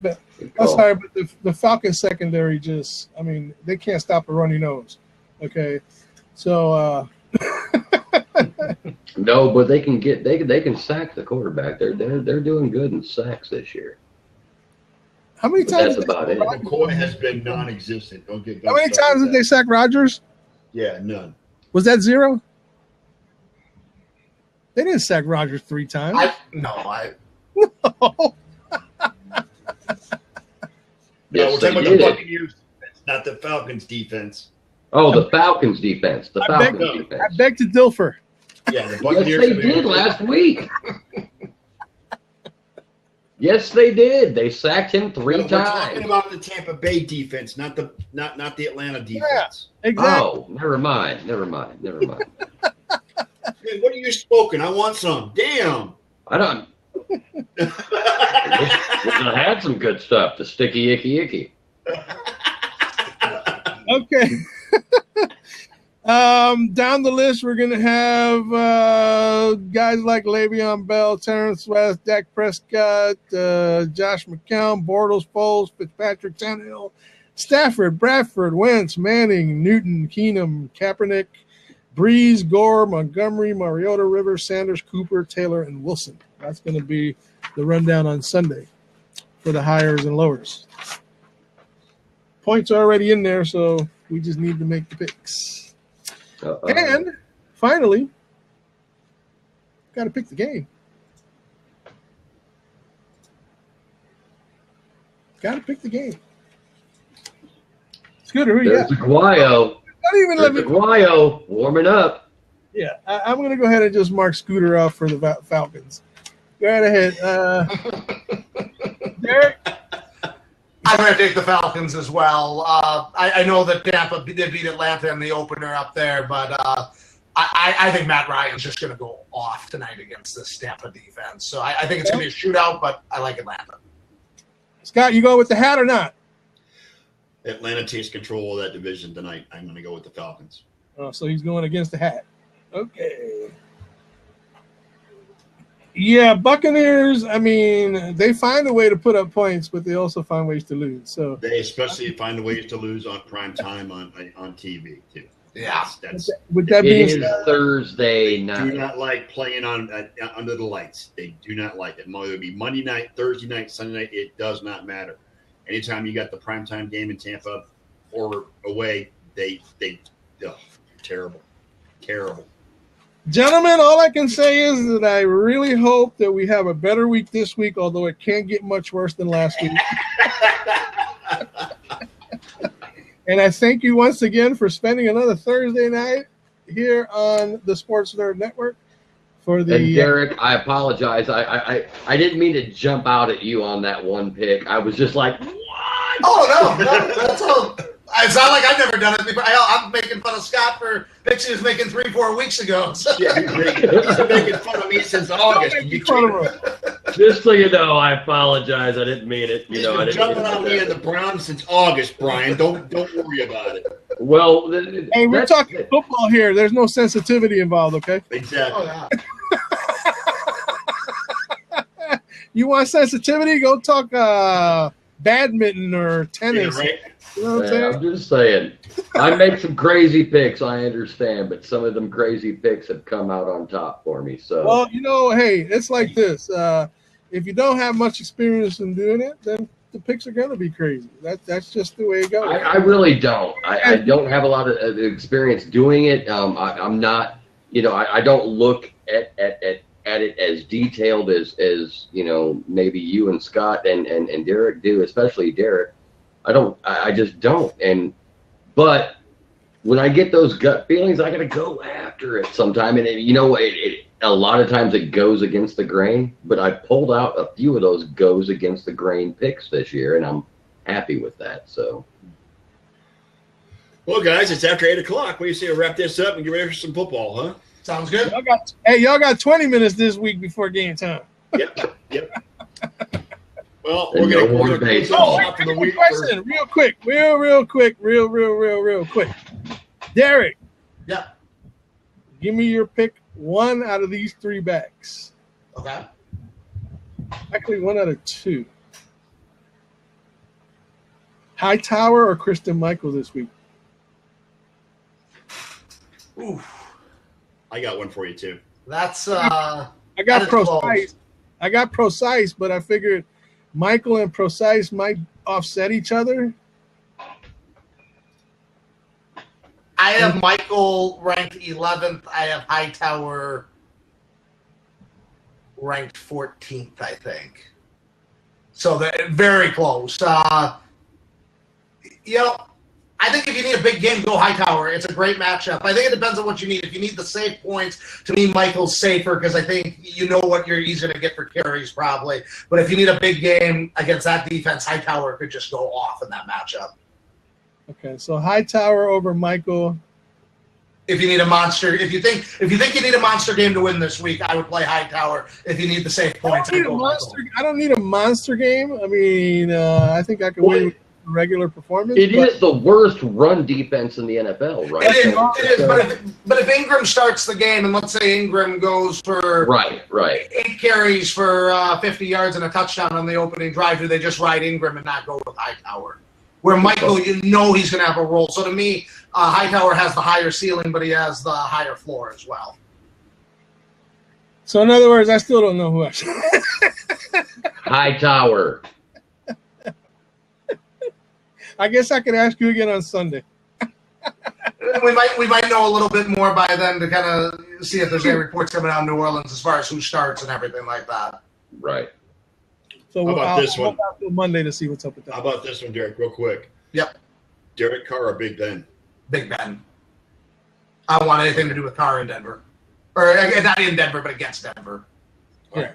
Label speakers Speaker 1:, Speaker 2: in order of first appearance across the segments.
Speaker 1: But I'm sorry, but the Falcons secondary just, I mean, they can't stop a runny nose. Okay, so
Speaker 2: no, but they can sack the quarterback. They're doing good in sacks this year.
Speaker 1: how many times?
Speaker 2: That's about it.
Speaker 3: McCoy has been non-existent. Don't get.
Speaker 1: How many times did they sack Rodgers?
Speaker 3: Yeah, none.
Speaker 1: Was that 0? They didn't sack Rodgers 3 times.
Speaker 3: No.
Speaker 2: Yes,
Speaker 3: we're talking about the Buccaneers defense, not the Falcons defense.
Speaker 2: Oh, the Falcons defense. The Falcons defense.
Speaker 1: I beg to differ.
Speaker 3: Yeah, the Buccaneers.
Speaker 2: Yes, they did last week. Yes, they did. They sacked him 3 times.
Speaker 3: We're talking about the Tampa Bay defense, not the Atlanta defense.
Speaker 1: Yeah, exactly.
Speaker 2: Oh, never mind.
Speaker 3: Hey, what are you smoking? I want some. Damn.
Speaker 2: I don't. I had some good stuff. The sticky, icky.
Speaker 1: Okay. Down the list, we're going to have guys like Le'Veon Bell, Terrence West, Dak Prescott, Josh McCown, Bortles, Foles, Fitzpatrick, Tannehill, Stafford, Bradford, Wentz, Manning, Newton, Keenum, Kaepernick, Breeze, Gore, Montgomery, Mariota, Rivers, Sanders, Cooper, Taylor, and Wilson. That's going to be the rundown on Sunday for the highers and lowers. Points are already in there, so we just need to make the picks. And finally, got to pick the game. Got to pick the game. Scooter, who you got?
Speaker 2: Guayo.
Speaker 1: Not even let me.
Speaker 2: Guayo warming up.
Speaker 1: Yeah, I'm going to go ahead and just mark Scooter off for the Falcons. Go right ahead. Derek?
Speaker 4: I'm going to take the Falcons as well. I know that Tampa did beat Atlanta in the opener up there, but I think Matt Ryan's just going to go off tonight against this Tampa defense. So I think it's going to be a shootout, but I like Atlanta.
Speaker 1: Scott, you go with the hat or not?
Speaker 3: Atlanta takes control of that division tonight. I'm going to go with the Falcons.
Speaker 1: Oh, so he's going against the hat. Okay. Yeah, Buccaneers, I mean, they find a way to put up points, but they also find ways to lose. So
Speaker 3: they especially find ways to lose on prime time on TV, too.
Speaker 4: Yeah.
Speaker 1: With that being
Speaker 2: said, Thursday night.
Speaker 3: Do not like playing on under the lights. They do not like it. Whether it be Monday night, Thursday night, Sunday night, it does not matter. Anytime you got the primetime game in Tampa or away, they terrible.
Speaker 1: Gentlemen, all I can say is that I really hope that we have a better week this week, although it can't get much worse than last week. And I thank you once again for spending another Thursday night here on the Sports Nerd Network. And
Speaker 2: Derek, I apologize. I didn't mean to jump out at you on that one pick. I was just like, what?
Speaker 4: Oh, no, that's all. It's not like I've never done it before. I'm making fun of Scott for picks he was making 3-4 weeks ago. So.
Speaker 3: Yeah, he's making fun of me since August.
Speaker 2: Just so you know, I apologize. I didn't mean it.
Speaker 3: He's been jumping on me and the Browns since August, Brian. Don't worry about it.
Speaker 2: Well,
Speaker 1: hey, we're talking football here. There's no sensitivity involved, okay?
Speaker 3: Exactly.
Speaker 4: Oh, yeah.
Speaker 1: You want sensitivity? Go talk badminton or tennis.
Speaker 3: Yeah, right.
Speaker 1: You know what I'm saying?
Speaker 2: I'm just saying. I make some crazy picks, I understand, but some of them crazy picks have come out on top for me. So,
Speaker 1: well, hey, it's like this. If you don't have much experience in doing it, then the picks are going to be crazy. That's just the way it goes.
Speaker 2: I really don't. I don't have a lot of experience doing it. I'm not, I don't look at it as detailed as maybe you and Scott and Derek do, especially Derek. I just don't. But when I get those gut feelings, I got to go after it sometime. And a lot of times it goes against the grain, but I pulled out a few of those goes against the grain picks this year, and I'm happy with that. So,
Speaker 3: well, guys, it's after 8 o'clock. What do you say? Wrap this up and get ready for some football, huh?
Speaker 4: Sounds good.
Speaker 1: Y'all got 20 minutes this week before game time.
Speaker 3: Yep. Well, we're going to close off for the week.
Speaker 1: Question, real quick. Derek.
Speaker 4: Yeah.
Speaker 1: Give me your pick. One out of these 3 backs.
Speaker 4: Okay.
Speaker 1: Actually, 1 out of 2. Hightower or Kristen Michael this week?
Speaker 4: Ooh,
Speaker 3: I got one for you too.
Speaker 4: that's
Speaker 1: I got Precise. I got Precise, but I figured Michael and Precise might offset each other.
Speaker 4: I have Michael ranked 11th. I have Hightower ranked 14th, I think. So they're very close. I think if you need a big game, go Hightower. It's a great matchup. I think it depends on what you need. If you need the safe points, to me, Michael's safer because I think you know what he's going to get for carries probably. But if you need a big game against that defense, Hightower could just go off in that matchup.
Speaker 1: Okay, so Hightower over Michael.
Speaker 4: If you need a monster, if you think you need a monster game to win this week, I would play Hightower. If you need the safe points,
Speaker 1: I don't need a monster game. I mean, I think I can win with regular performance.
Speaker 2: It is the worst run defense in the NFL, right?
Speaker 4: It is. But if Ingram starts the game, and let's say Ingram goes for
Speaker 2: right
Speaker 4: 8 carries for 50 yards and a touchdown on the opening drive, do they just ride Ingram and not go with Hightower? Where Michael, he's going to have a role. So to me, Hightower has the higher ceiling, but he has the higher floor as well.
Speaker 1: So in other words, I still don't know who I should.
Speaker 2: Hightower.
Speaker 1: I guess I could ask you again on Sunday.
Speaker 4: We might know a little bit more by then to kind of see if there's any reports coming out of New Orleans as far as who starts and everything like that.
Speaker 2: Right.
Speaker 1: So
Speaker 3: how about this one?
Speaker 1: I'll till Monday to see what's up with that.
Speaker 3: How about this one, Derek, real quick?
Speaker 4: Yep.
Speaker 3: Derek Carr or Big Ben?
Speaker 4: Big Ben. I don't want anything to do with Carr in Denver. Or not in Denver, but against Denver.
Speaker 1: Yeah.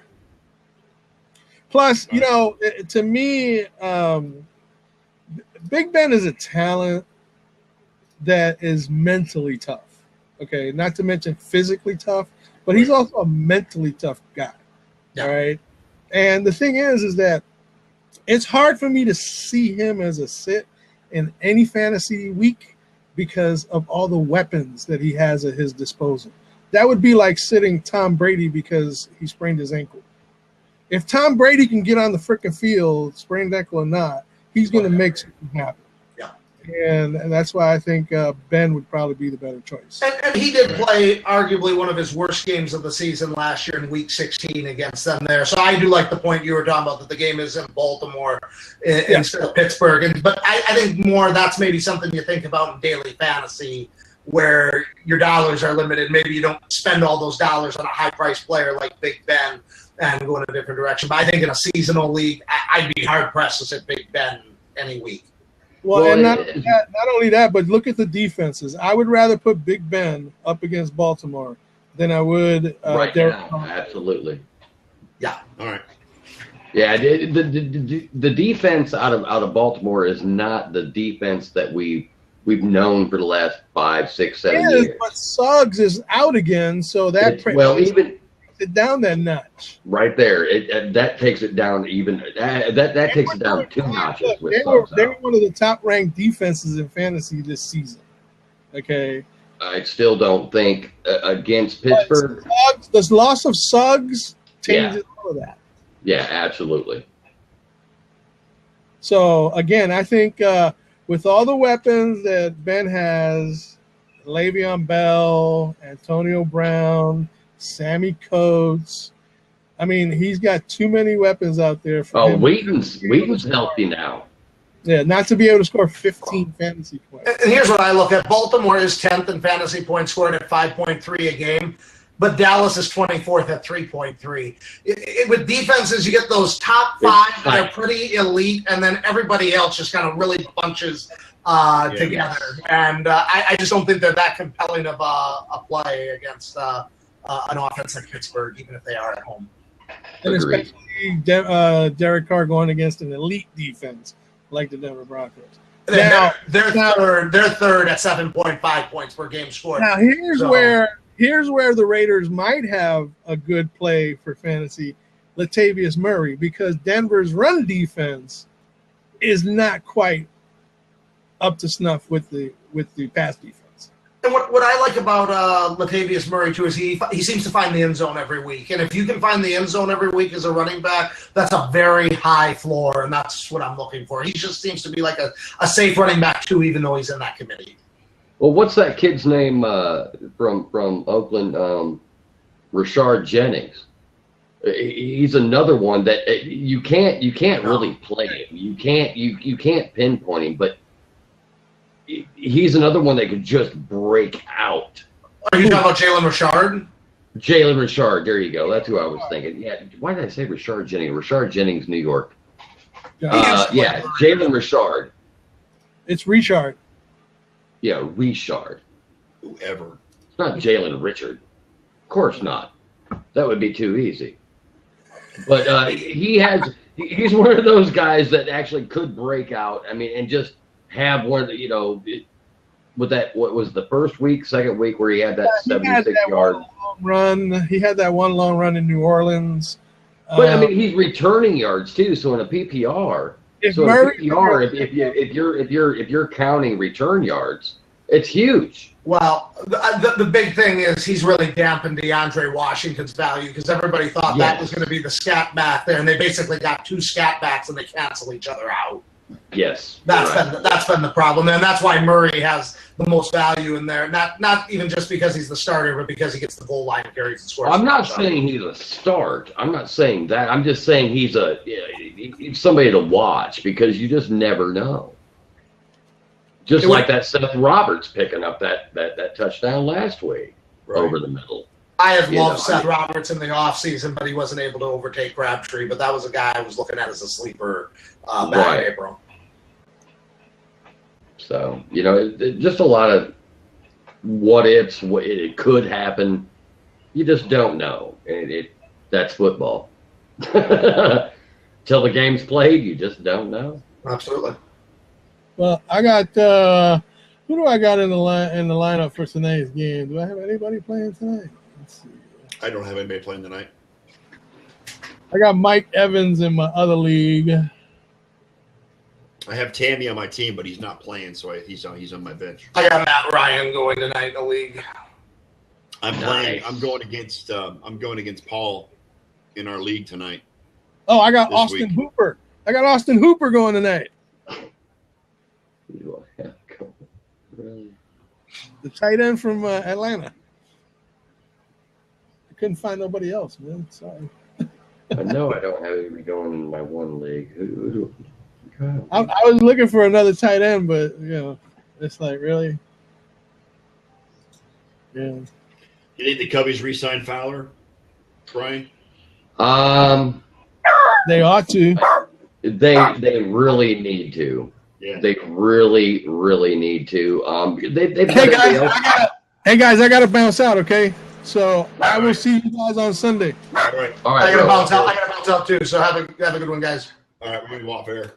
Speaker 1: Plus, to me, Big Ben is a talent that is mentally tough. Okay, not to mention physically tough, but he's also a mentally tough guy.
Speaker 4: Yeah.
Speaker 1: All right. And the thing is that it's hard for me to see him as a sit in any fantasy week because of all the weapons that he has at his disposal. That would be like sitting Tom Brady because he sprained his ankle. If Tom Brady can get on the freaking field, sprained ankle or not, he's going to make something happen.
Speaker 4: Yeah.
Speaker 1: And that's why I think Ben would probably be the better choice.
Speaker 4: And he did play arguably one of his worst games of the season last year in Week 16 against them there. So I do like the point you were talking about that the game is in Baltimore instead of Pittsburgh. But I think more that's maybe something you think about in daily fantasy where your dollars are limited. Maybe you don't spend all those dollars on a high-priced player like Big Ben and go in a different direction. But I think in a seasonal league, I'd be hard-pressed to sit Big Ben any week.
Speaker 1: Well, and not only that, but look at the defenses. I would rather put Big Ben up against Baltimore than I would Derek
Speaker 2: now. Absolutely.
Speaker 4: Yeah.
Speaker 3: All right.
Speaker 2: Yeah, the defense out of Baltimore is not the defense that we've known for the last 5, 6, 7 years.
Speaker 1: But Suggs is out again, so that
Speaker 2: even
Speaker 1: it down that notch.
Speaker 2: Right there, that takes it down even. That takes it down 2 notches.
Speaker 1: They were one of the top-ranked defenses in fantasy this season. Okay.
Speaker 2: I still don't think against Pittsburgh.
Speaker 1: The loss of Suggs changes all of that.
Speaker 2: Yeah, absolutely.
Speaker 1: So again, I think with all the weapons that Ben has, Le'Veon Bell, Antonio Brown, Sammy Coates. I mean, he's got too many weapons out there for him.
Speaker 2: Wheaton's healthy now.
Speaker 1: Yeah, not to be able to score 15 fantasy points.
Speaker 4: And here's what I look at. Baltimore is 10th in fantasy points scored at 5.3 a game, but Dallas is 24th at 3.3. With defenses, you get those top 5 that are pretty elite, and then everybody else just kind of really bunches together. And I just don't think they're that compelling of a play against an offense like Pittsburgh, even if they are at home.
Speaker 1: And especially Derek Carr going against an elite defense like the Denver Broncos.
Speaker 4: Now, they're third at 7.5 points per game scored.
Speaker 1: Now here's where the Raiders might have a good play for fantasy, Latavius Murray, because Denver's run defense is not quite up to snuff with the pass defense.
Speaker 4: And what I like about Latavius Murray, too, is he seems to find the end zone every week. And if you can find the end zone every week as a running back, that's a very high floor, and that's what I'm looking for. He just seems to be like a safe running back, too, even though he's in that committee.
Speaker 2: Well, what's that kid's name from Oakland? Rashard Jennings. He's another one that you can't really play him. You can't pinpoint him, but he's another one that could just break out.
Speaker 4: Are you talking about Jalen Richard?
Speaker 2: Jalen Richard, there you go. That's who I was thinking. Yeah, why did I say Rashard Jennings? Rashard Jennings, New York. Yeah, Jalen Richard.
Speaker 1: It's Richard.
Speaker 2: Yeah, Richard.
Speaker 3: Whoever.
Speaker 2: It's not Jalen Richard. Of course not. That would be too easy. But he's one of those guys that actually could break out. I mean, and just have one, with that, what was the second week where he had that 76-yard
Speaker 1: run. He had that one long run in New Orleans.
Speaker 2: But I mean, he's returning yards too. So in a PPR, if you're counting return yards, it's huge.
Speaker 4: Well, the big thing is he's really dampened DeAndre Washington's value because everybody thought that was going to be the scat back there, and they basically got two scat backs and they cancel each other out.
Speaker 2: Yes,
Speaker 4: that's been the problem, and that's why Murray has the most value in there. Not even just because he's the starter, but because he gets the goal line carries and scores.
Speaker 2: I'm not saying he's a start. I'm not saying that. I'm just saying he's somebody to watch because you just never know. Just like that Seth Roberts picking up that touchdown last week over the middle.
Speaker 4: I have loved Seth Roberts in the offseason, but he wasn't able to overtake Crabtree. But that was a guy I was looking at as a sleeper back in April.
Speaker 2: So, just a lot of what ifs. It could happen. You just don't know. That's football. Till the game's played, you just don't know.
Speaker 4: Absolutely.
Speaker 1: Well, I got who do I got in the lineup for tonight's game? Do I have anybody playing tonight? Let's see.
Speaker 3: I don't have anybody playing tonight.
Speaker 1: I got Mike Evans in my other league.
Speaker 3: I have Tammy on my team, but he's not playing, so he's on my bench.
Speaker 4: I got Matt Ryan going tonight in the league.
Speaker 3: I'm playing. I'm going against Paul in our league tonight.
Speaker 1: Oh, I got Austin Hooper. I got Austin Hooper going tonight. The tight end from Atlanta. I couldn't find nobody else, man. Sorry.
Speaker 2: I know I don't have anybody going in my one league.
Speaker 1: I was looking for another tight end, but it's like really. Yeah.
Speaker 3: You think the Cubbies re-sign Fowler, Brian?
Speaker 1: They ought to.
Speaker 2: They really need to. Yeah. They really, really need to. Hey
Speaker 1: guys, I gotta bounce out. Okay, so I will see you guys on Sunday.
Speaker 3: All right.
Speaker 4: I gotta bounce out. I gotta bounce out too. So have a good one, guys.
Speaker 3: All right, we're gonna go off air.